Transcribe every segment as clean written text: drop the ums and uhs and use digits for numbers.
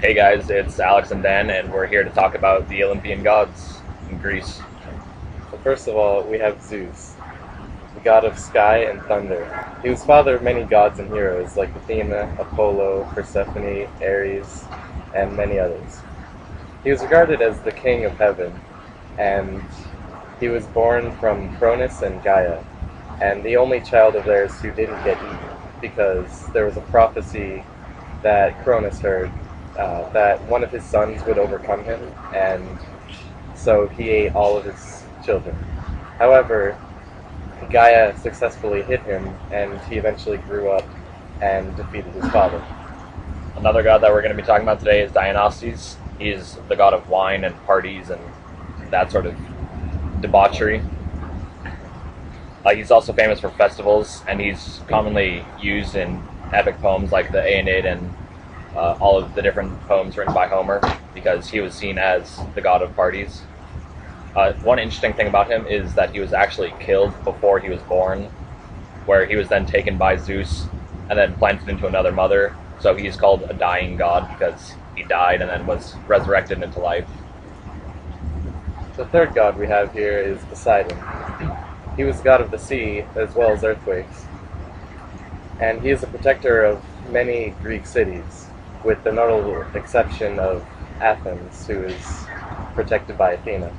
Hey guys, it's Alex and Dan, and we're here to talk about the Olympian gods in Greece. So first of all, we have Zeus, the god of sky and thunder. He was father of many gods and heroes like Athena, Apollo, Persephone, Ares, and many others. He was regarded as the king of heaven, and he was born from Cronus and Gaia, and the only child of theirs who didn't get eaten, because there was a prophecy that Cronus heard that one of his sons would overcome him, and so he ate all of his children. However, Gaia successfully hid him, and he eventually grew up and defeated his father. Another god that we're going to be talking about today is Dionysus. He's the god of wine and parties and that sort of debauchery. He's also famous for festivals, and he's commonly used in epic poems like the Aeneid and all of the different poems written by Homer, because he was seen as the god of parties. One interesting thing about him is that he was actually killed before he was born, where he was then taken by Zeus and then planted into another mother. So he's called a dying god because he died and then was resurrected into life. The third god we have here is Poseidon. He was the god of the sea as well as earthquakes, and he is a protector of many Greek cities, with the notable exception of Athens, who is protected by Athena.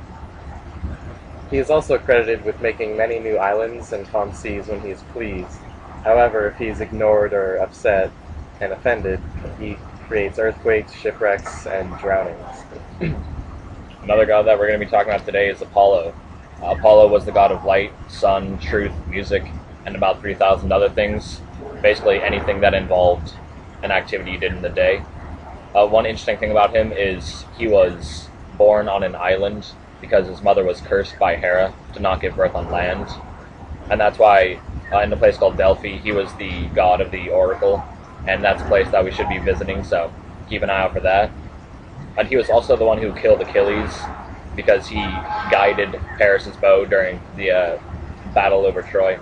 He is also credited with making many new islands and calm seas when he is pleased. However, if he is ignored or upset and offended, he creates earthquakes, shipwrecks, and drownings. Another god that we're going to be talking about today is Apollo. Apollo was the god of light, sun, truth, music, and about 3,000 other things. Basically anything that involved an activity you did in the day. One interesting thing about him is he was born on an island because his mother was cursed by Hera to not give birth on land. And that's why in a place called Delphi, he was the god of the oracle, and that's a place that we should be visiting, so keep an eye out for that. And he was also the one who killed Achilles because he guided Paris's bow during the battle over Troy.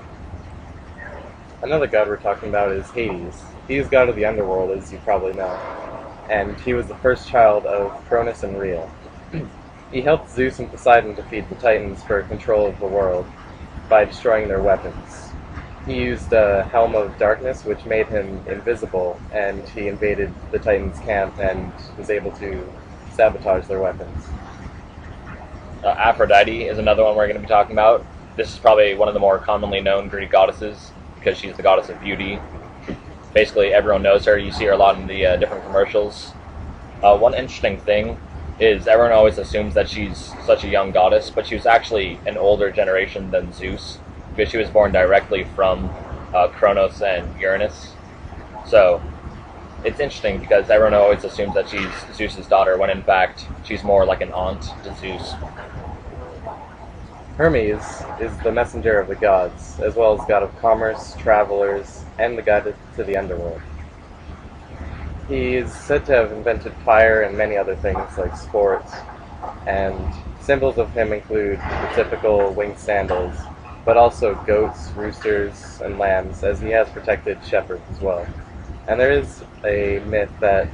Another god we're talking about is Hades. He is god of the underworld, as you probably know, and he was the first child of Cronus and Rhea. He helped Zeus and Poseidon defeat the Titans for control of the world by destroying their weapons. He used a helm of darkness, which made him invisible, and he invaded the Titans' camp and was able to sabotage their weapons. Aphrodite is another one we're going to be talking about. This is probably one of the more commonly known Greek goddesses because she's the goddess of beauty. Basically, everyone knows her. You see her a lot in the different commercials. One interesting thing is everyone always assumes that she's such a young goddess, but she was actually an older generation than Zeus because she was born directly from Kronos and Uranus. So it's interesting because everyone always assumes that she's Zeus's daughter, when in fact she's more like an aunt to Zeus. Hermes is the messenger of the gods, as well as god of commerce, travelers, and the god to the underworld. He is said to have invented fire and many other things like sports, and symbols of him include the typical winged sandals, but also goats, roosters, and lambs, as he has protected shepherds as well. And there is a myth that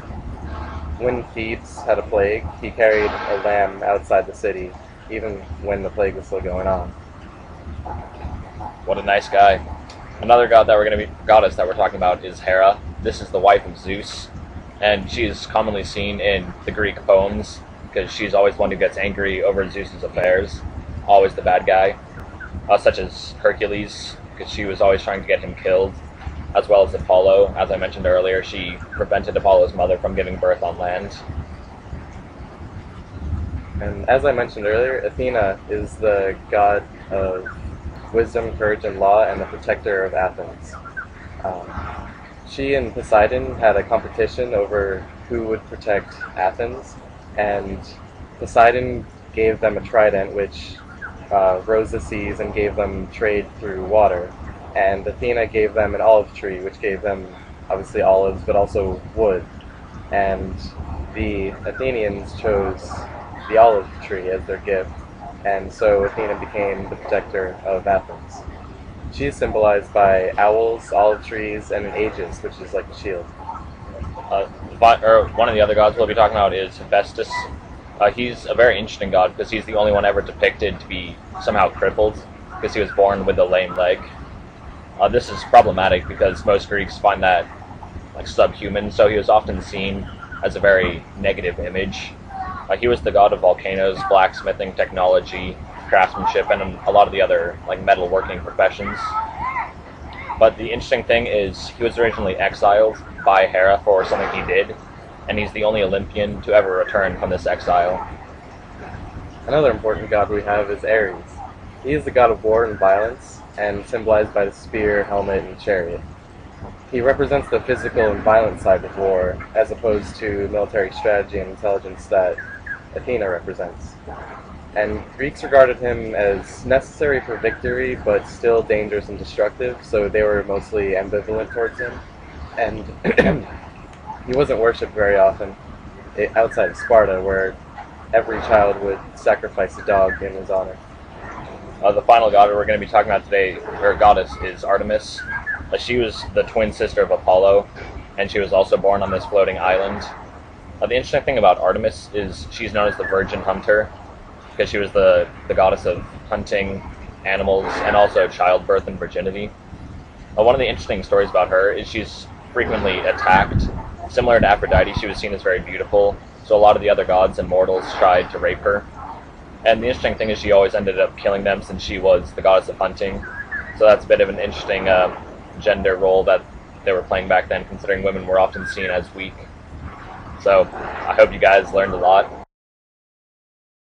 when Thebes had a plague, he carried a lamb outside the city, even when the plague was still going on. What a nice guy. Another goddess that we're talking about is Hera. This is the wife of Zeus, and she is commonly seen in the Greek poems because she's always one who gets angry over Zeus's affairs, always the bad guy, such as Hercules, because she was always trying to get him killed, as well as Apollo. As I mentioned earlier, she prevented Apollo's mother from giving birth on land. And as I mentioned earlier, Athena is the god of wisdom, courage, and law, and the protector of Athens. She and Poseidon had a competition over who would protect Athens, and Poseidon gave them a trident which rose the seas and gave them trade through water, and Athena gave them an olive tree which gave them obviously olives but also wood, and the Athenians chose the olive tree as their gift, and so Athena became the protector of Athens. She is symbolized by owls, olive trees, and an aegis, which is like a shield. One of the other gods we'll be talking about is Hephaestus. He's a very interesting god because he's the only one ever depicted to be somehow crippled because he was born with a lame leg. This is problematic because most Greeks find that like subhuman, so he was often seen as a very negative image. He was the god of volcanoes, blacksmithing, technology, craftsmanship, and a lot of the other like metalworking professions. But the interesting thing is he was originally exiled by Hera for something he did, and he's the only Olympian to ever return from this exile. Another important god we have is Ares. He is the god of war and violence, and symbolized by the spear, helmet, and chariot. He represents the physical and violent side of war, as opposed to military strategy and intelligence that Athena represents. And Greeks regarded him as necessary for victory, but still dangerous and destructive, so they were mostly ambivalent towards him. And he wasn't worshipped very often, outside of Sparta, where every child would sacrifice a dog in his honor. The final god we're going to be talking about today, or goddess, is Artemis. She was the twin sister of Apollo, and she was also born on this floating island. The interesting thing about Artemis is she's known as the Virgin Hunter, because she was the goddess of hunting animals and also childbirth and virginity. One of the interesting stories about her is she's frequently attacked. Similar to Aphrodite, she was seen as very beautiful, so a lot of the other gods and mortals tried to rape her. And the interesting thing is she always ended up killing them since she was the goddess of hunting. So that's a bit of an interesting gender role that they were playing back then, considering women were often seen as weak. So I hope you guys learned a lot.